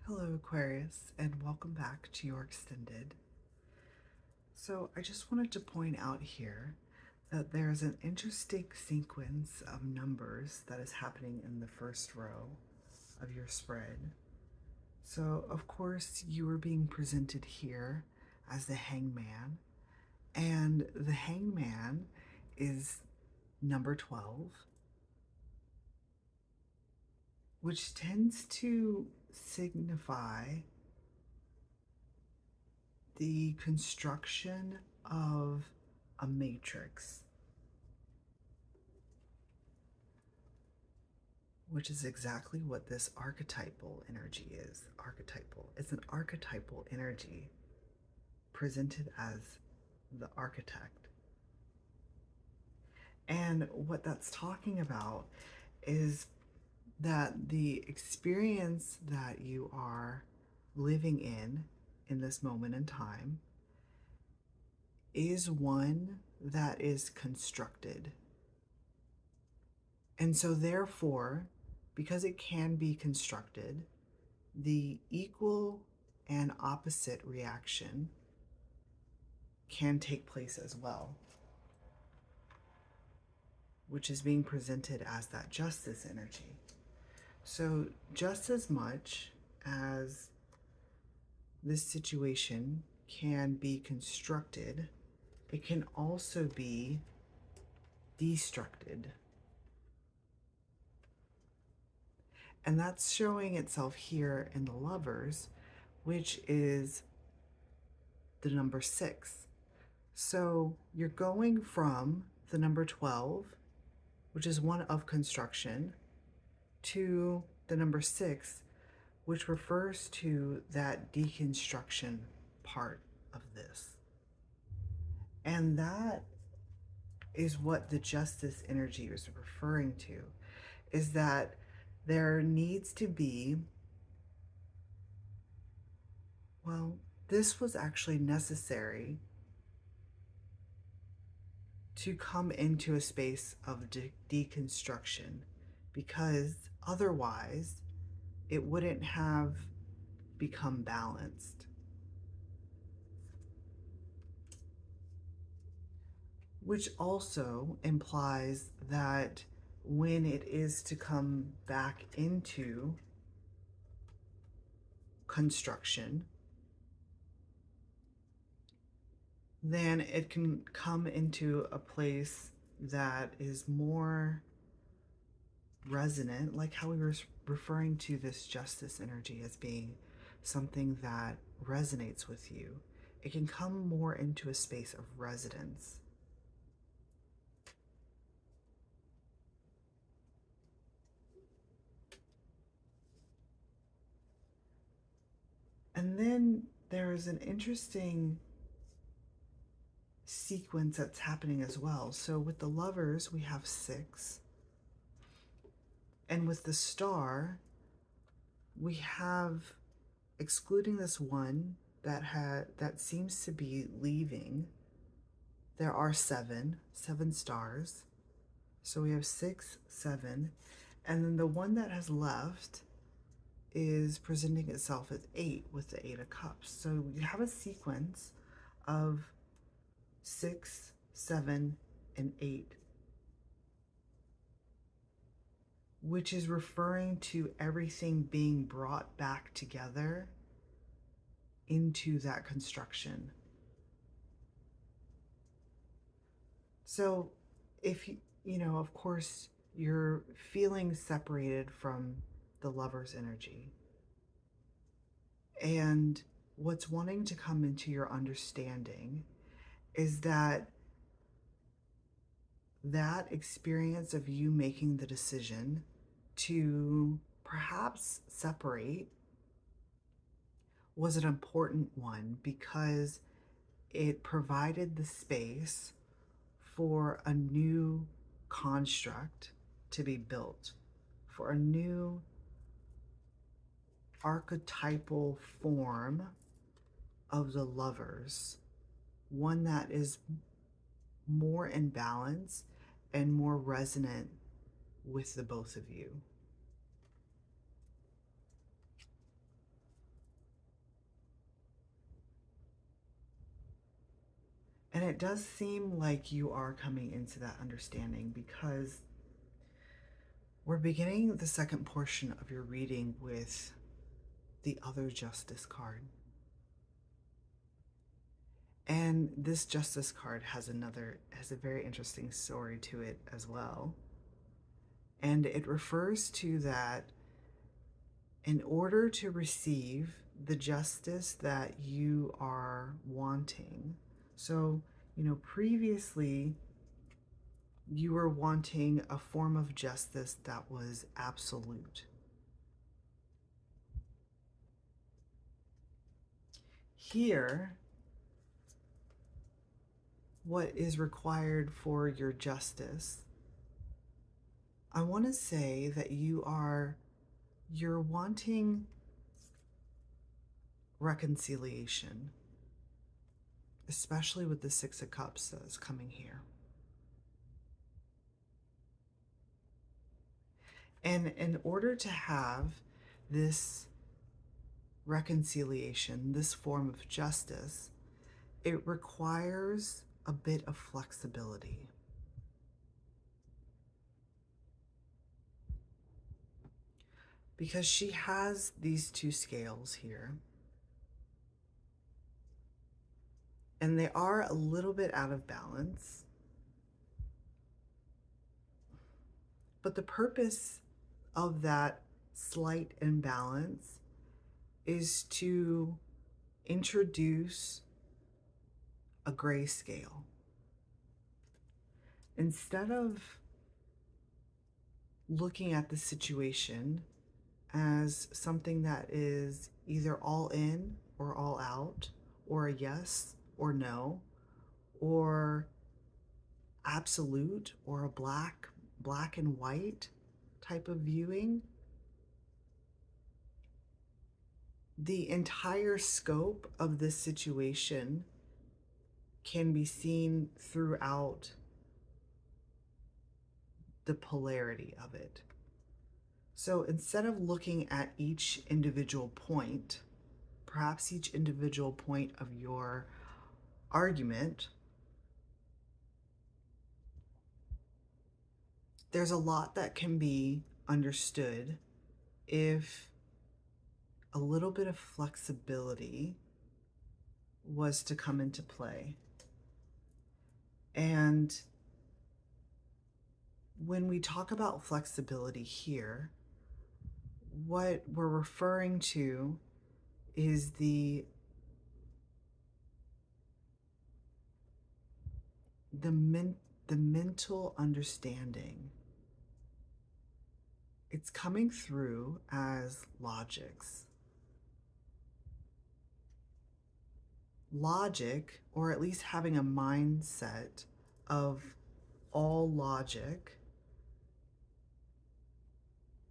Hello, Aquarius, and welcome back to your extended. So, I just wanted to point out here that there's an interesting sequence of numbers that is happening in the first row of your spread. So, of course, you are being presented here as the hangman, and the hangman is number 12, which tends to signify the construction of a matrix, which is exactly what this archetypal energy is. Archetypal. It's an archetypal energy presented as the architect. And what that's talking about is that the experience that you are living in this moment in time is one that is constructed. And so therefore, because it can be constructed, the equal and opposite reaction can take place as well, which is being presented as that justice energy. So just as much as this situation can be constructed, it can also be destructed. And that's showing itself here in the Lovers, which is the number 6. So you're going from the number 12, which is one of construction, to the number 6, which refers to that deconstruction part of this. And that is what the justice energy is referring to, is that there needs to be, well, this was actually necessary to come into a space of deconstruction, because otherwise it wouldn't have become balanced. Which also implies that when it is to come back into construction, then it can come into a place that is more resonant, like how we were referring to this justice energy as being something that resonates with you. It can come more into a space of resonance. And then there is an interesting sequence that's happening as well. So with the Lovers, we have 6. And with the Star, we have, excluding this one that seems to be leaving, there are 7 stars. So we have 6, 7, and then the one that has left is presenting itself as 8 with the 8 of Cups. So we have a sequence of 6, 7, and 8, which is referring to everything being brought back together into that construction. So if you know, of course, you're feeling separated from the Lover's energy, and what's wanting to come into your understanding is that experience of you making the decision to perhaps separate was an important one, because it provided the space for a new construct to be built, for a new archetypal form of the Lovers, one that is more in balance and more resonant with the both of you. And it does seem like you are coming into that understanding, because we're beginning the second portion of your reading with the other Justice card. And this Justice card has a very interesting story to it as well. And it refers to that in order to receive the justice that you are wanting. So, previously you were wanting a form of justice that was absolute. Here, what is required for your justice, I want to say that you're wanting reconciliation, especially with the Six of Cups that is coming here. And in order to have this reconciliation, this form of justice, it requires a bit of flexibility. Because she has these two scales here, and they are a little bit out of balance. But the purpose of that slight imbalance is to introduce a gray scale. Instead of looking at the situation as something that is either all in or all out, or a yes or no, or absolute or a black and white type of viewing, the entire scope of this situation can be seen throughout the polarity of it. So instead of looking at each individual point, perhaps each individual point of your argument, there's a lot that can be understood if a little bit of flexibility was to come into play. And when we talk about flexibility here, what we're referring to is the mental understanding. It's coming through as logics. Logic, or at least having a mindset of all logic,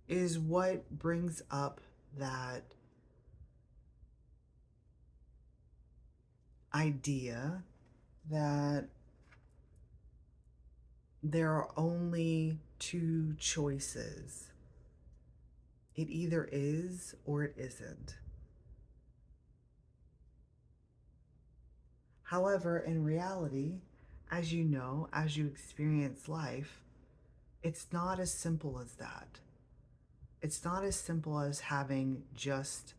is what brings up that idea that there are only two choices. It either is or it isn't. However, in reality, as you know, as you experience life, it's not as simple as that. It's not as simple as having just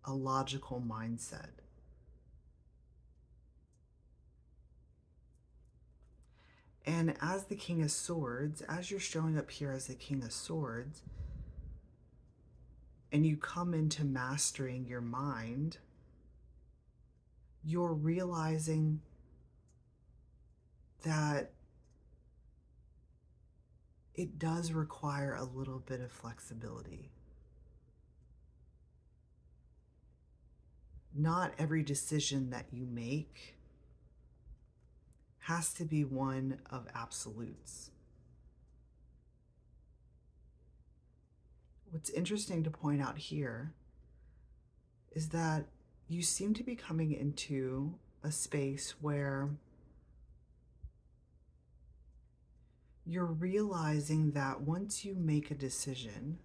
a logical mindset. And as the King of Swords, as you're showing up here as the King of Swords, and you come into mastering your mind, you're realizing that it does require a little bit of flexibility. Not every decision that you make has to be one of absolutes. What's interesting to point out here is that you seem to be coming into a space where you're realizing that once you make a decision,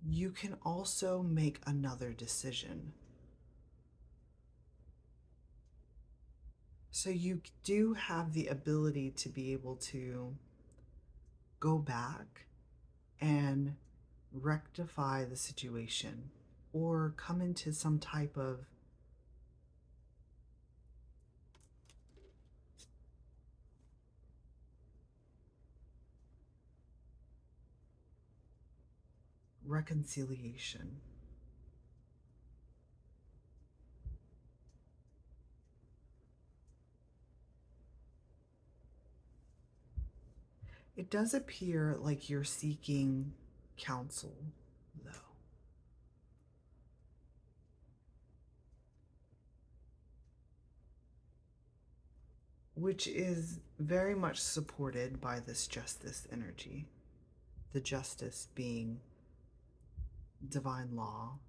you can also make another decision. So you do have the ability to be able to go back and rectify the situation or come into some type of reconciliation. It does appear like you're seeking counsel, though, which is very much supported by this justice energy. The justice being divine law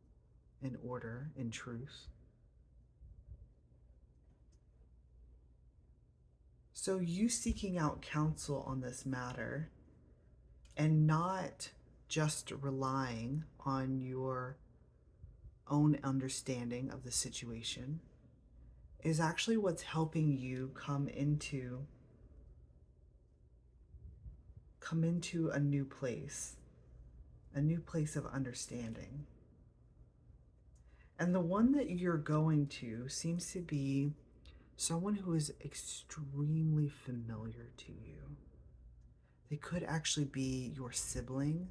and order and truth. So, you seeking out counsel on this matter and not just relying on your own understanding of the situation is actually what's helping you come into a new place of understanding. And the one that you're going to seems to be someone who is extremely familiar to you. They could actually be your sibling,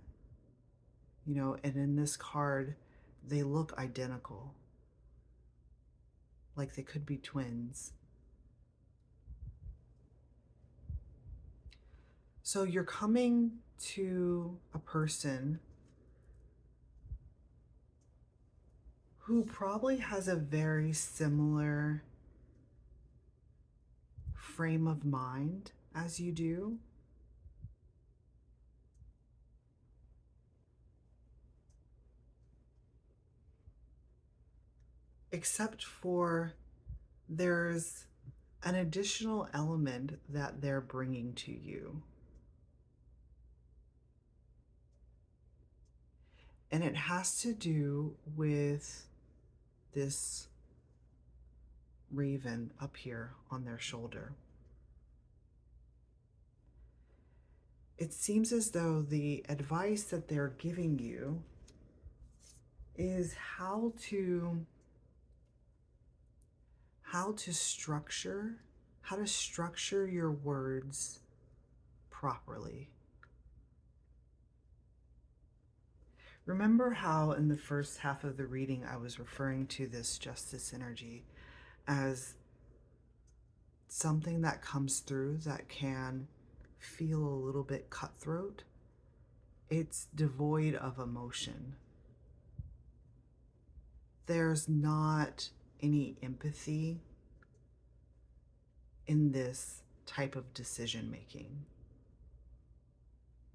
and in this card, they look identical, like they could be twins. So you're coming to a person who probably has a very similar frame of mind as you do. Except for there's an additional element that they're bringing to you. And it has to do with this raven up here on their shoulder. It seems as though the advice that they're giving you is how to structure your words properly. Remember how in the first half of the reading I was referring to this justice energy as something that comes through that can feel a little bit cutthroat? It's devoid of emotion. There's not any empathy in this type of decision making.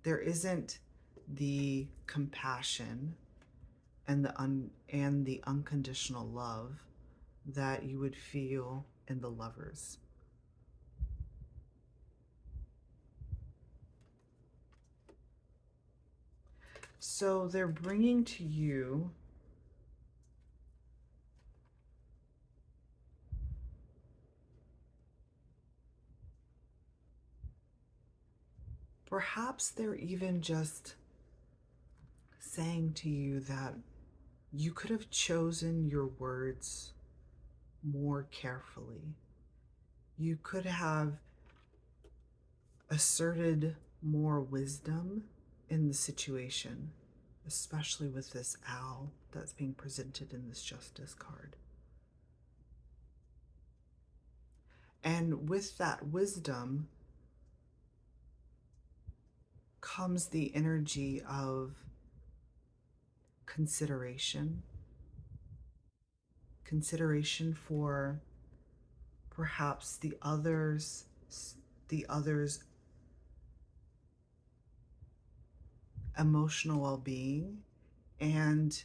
There isn't the compassion and the unconditional love that you would feel in the lovers. So they're bringing to you perhaps they're even just saying to you that you could have chosen your words more carefully. You could have asserted more wisdom in the situation, especially with this owl that's being presented in this justice card. And with that wisdom comes the energy of consideration for perhaps the others emotional well-being and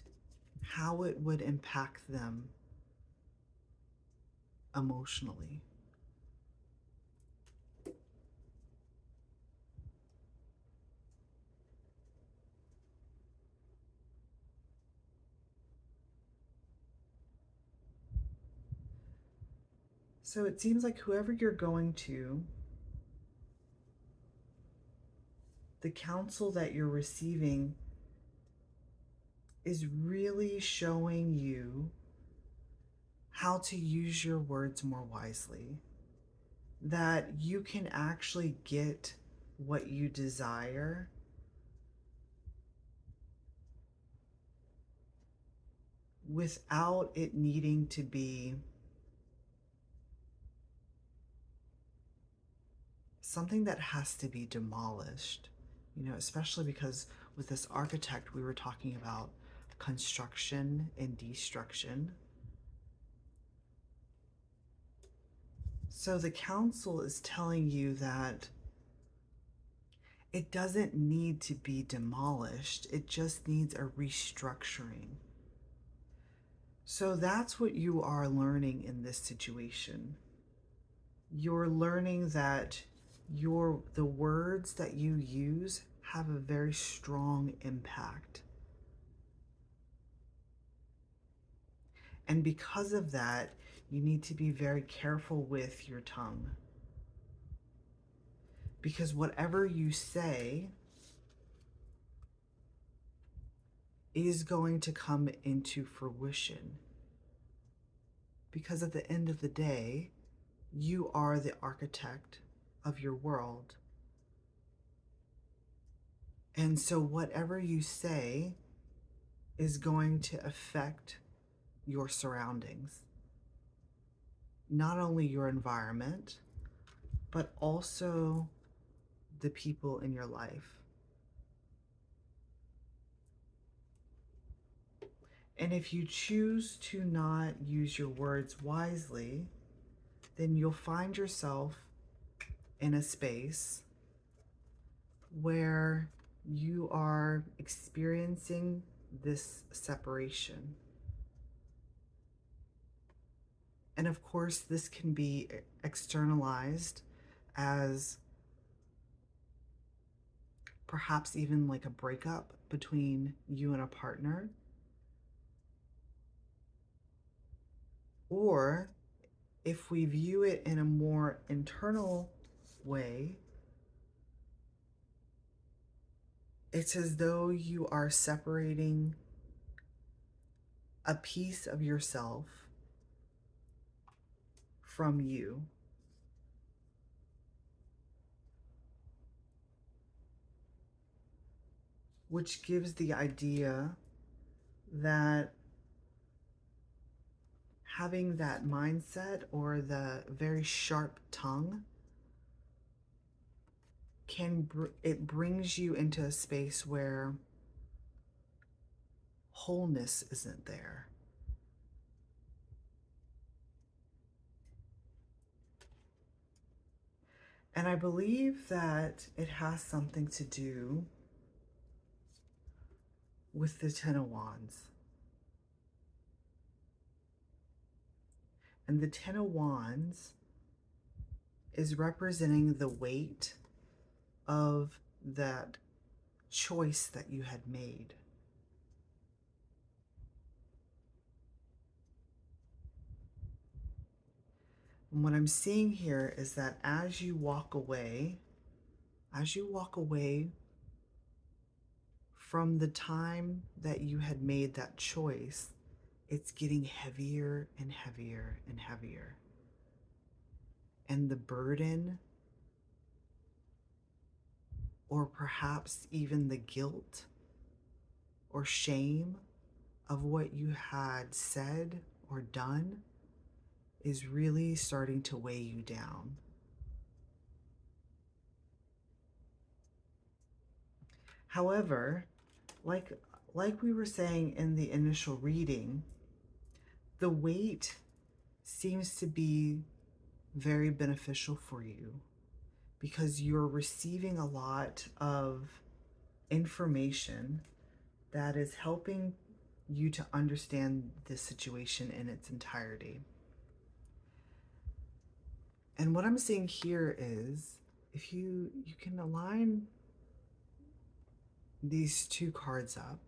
how it would impact them emotionally. So it seems like whoever you're going to, the counsel that you're receiving is really showing you how to use your words more wisely, that you can actually get what you desire without it needing to be something that has to be demolished, especially because with this architect, we were talking about construction and destruction. So the council is telling you that it doesn't need to be demolished, it just needs a restructuring. So that's what you are learning in this situation. You're learning that the words that you use have a very strong impact. And because of that, you need to be very careful with your tongue. Because whatever you say is going to come into fruition. Because at the end of the day, you are the architect of your world. And so whatever you say is going to affect your surroundings. Not only your environment, but also the people in your life. And if you choose to not use your words wisely, then you'll find yourself in a space where you are experiencing this separation. And of course, this can be externalized as perhaps even like a breakup between you and a partner. Or if we view it in a more internal way, it's as though you are separating a piece of yourself from you. Which gives the idea that having that mindset or the very sharp tongue it brings you into a space where wholeness isn't there. And I believe that it has something to do with the Ten of Wands. And the Ten of Wands is representing the weight of that choice that you had made. And what I'm seeing here is that as you walk away from the time that you had made that choice, it's getting heavier and heavier and heavier. And the burden, or perhaps even the guilt or shame of what you had said or done, is really starting to weigh you down. However, like we were saying in the initial reading, the weight seems to be very beneficial for you because you're receiving a lot of information that is helping you to understand the situation in its entirety. And what I'm seeing here is, if you can align these two cards up,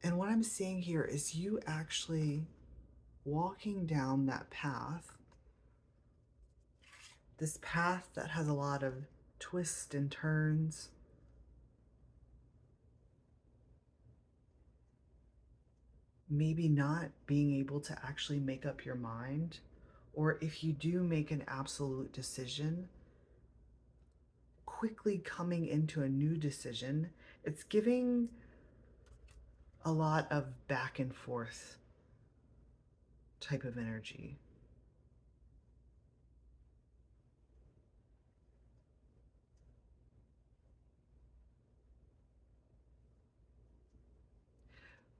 and what I'm seeing here is you actually walking down that path, this path that has a lot of twists and turns. Maybe not being able to actually make up your mind, or if you do make an absolute decision, quickly coming into a new decision. It's giving a lot of back and forth type of energy.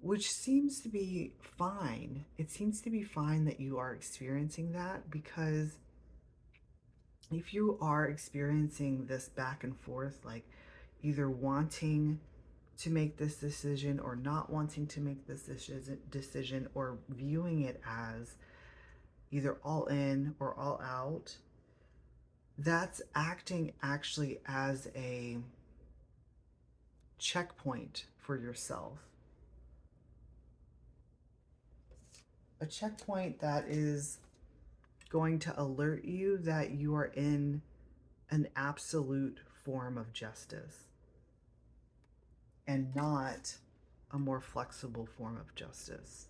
Which seems to be fine. It seems to be fine that you are experiencing that, because if you are experiencing this back and forth, like either wanting to make this decision or not wanting to make this decision, or viewing it as either all in or all out, that's acting actually as a checkpoint for yourself. A checkpoint that is going to alert you that you are in an absolute form of justice and not a more flexible form of justice.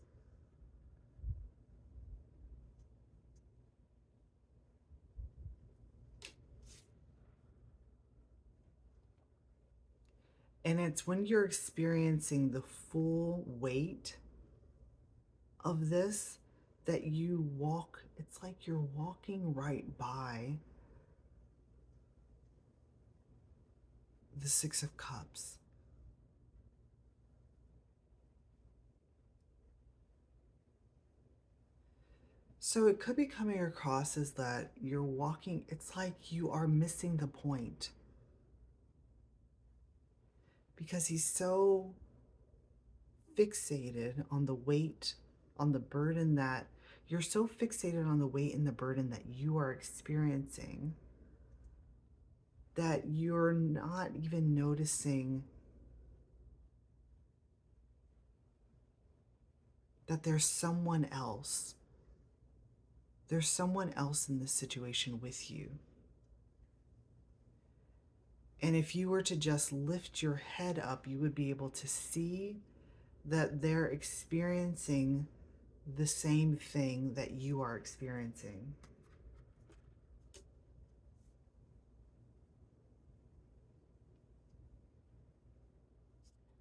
And it's when you're experiencing the full weight of this that you walk, it's like you're walking right by the Six of Cups. So it could be coming across as that you're walking, it's like you are missing the point. Because he's so fixated on the weight, on the burden that you're so fixated on the weight and the burden that you are experiencing that you're not even noticing that there's someone else. There's someone else in this situation with you. And if you were to just lift your head up, you would be able to see that they're experiencing the same thing that you are experiencing.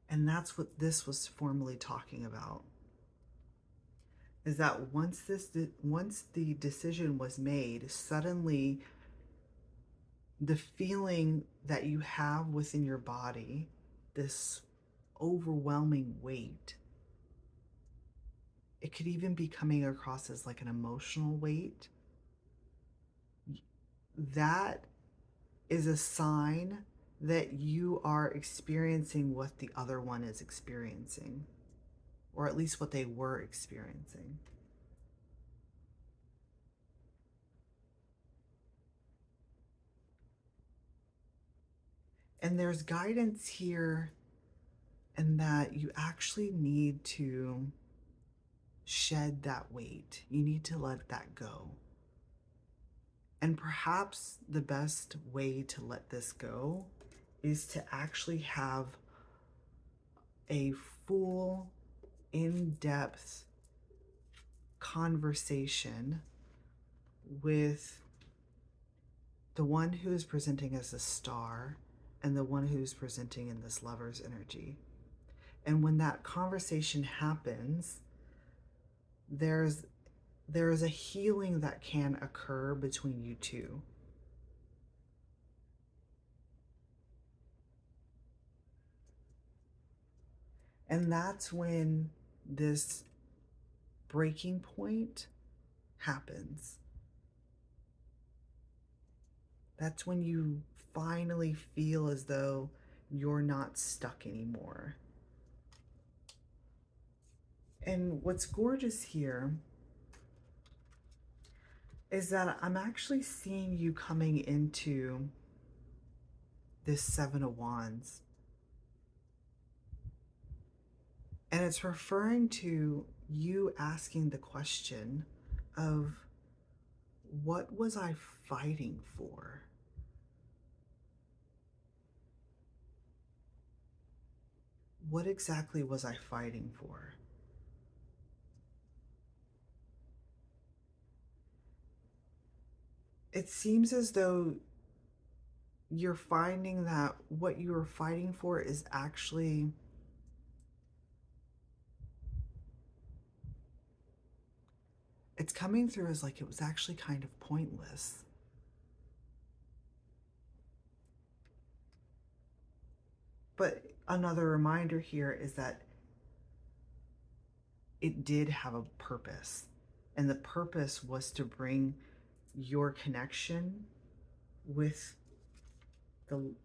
And that's what this was formally talking about. Is that once the decision was made, suddenly the feeling that you have within your body, this overwhelming weight, it could even be coming across as like an emotional weight. That is a sign that you are experiencing what the other one is experiencing, or at least what they were experiencing. And there's guidance here in that you actually need to shed that weight. You need to let that go. And perhaps the best way to let this go is to actually have a full, in-depth conversation with the one who is presenting as a star and the one who's presenting in this lover's energy. And when that conversation happens, there is a healing that can occur between you two. And that's when this breaking point happens. That's when you finally feel as though you're not stuck anymore. And what's gorgeous here is that I'm actually seeing you coming into this Seven of Wands. And it's referring to you asking the question of, what was I fighting for? What exactly was I fighting for? It seems as though you're finding that what you were fighting for is actually, it's coming through as like it was actually kind of pointless. But another reminder here is that it did have a purpose. And the purpose was to bring your connection with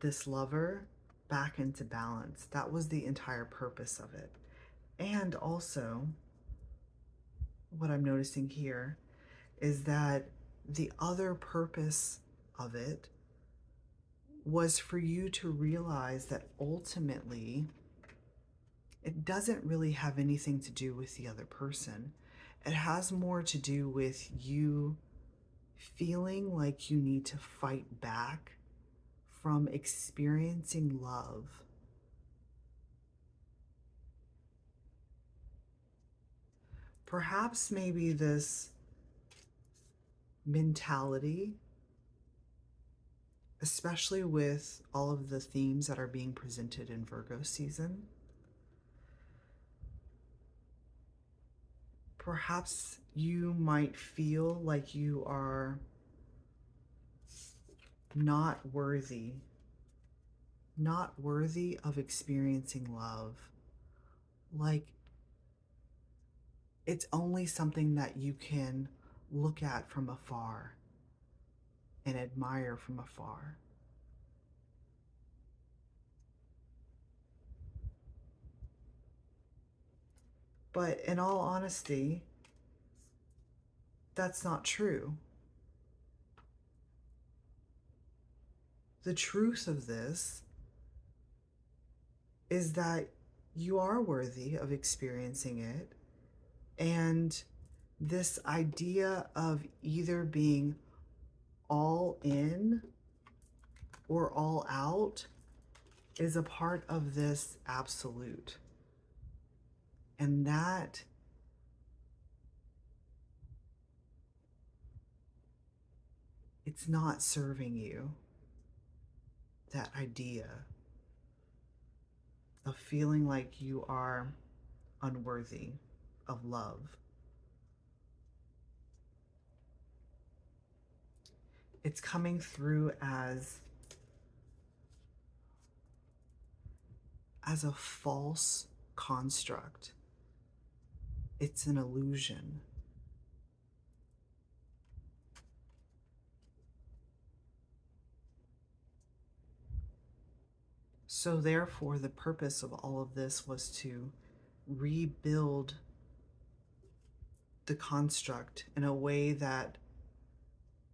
this lover back into balance. That was the entire purpose of it. And also, what I'm noticing here is that the other purpose of it was for you to realize that ultimately it doesn't really have anything to do with the other person. It has more to do with you feeling like you need to fight back from experiencing love. Perhaps maybe this mentality, especially with all of the themes that are being presented in Virgo season, perhaps you might feel like you are not worthy of experiencing love. Like it's only something that you can look at from afar and admire from afar. But in all honesty, that's not true. The truth of this is that you are worthy of experiencing it. And this idea of either being all in or all out is a part of this absolute. And that it's not serving you. That idea of feeling like you are unworthy of love. It's coming through as a false construct. It's an illusion. So therefore, the purpose of all of this was to rebuild the construct in a way that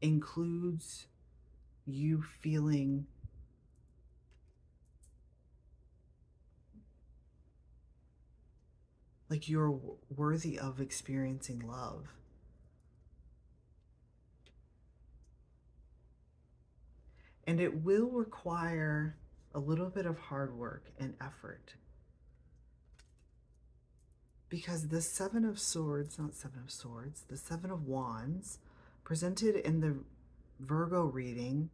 includes you feeling like you're worthy of experiencing love. And it will require a little bit of hard work and effort. Because the Seven of Swords, not Seven of Swords, the Seven of Wands, presented in the Virgo reading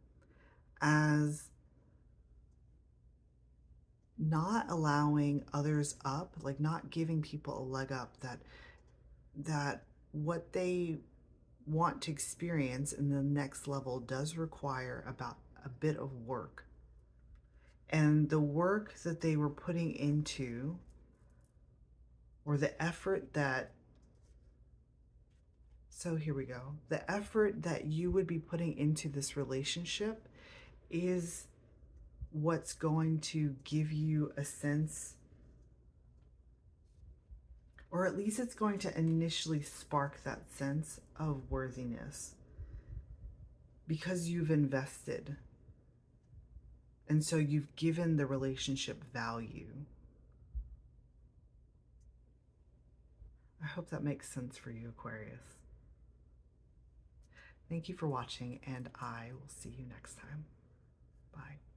as not allowing others up, like not giving people a leg up, that what they want to experience in the next level does require about a bit of work. And the work that they were putting into, or the effort that, so here we go, the effort that you would be putting into this relationship is what's going to give you a sense, or at least it's going to initially spark that sense of worthiness because you've invested. And so you've given the relationship value. hope that makes sense for you, Aquarius. Thank you for watching, and I will see you next time. Bye.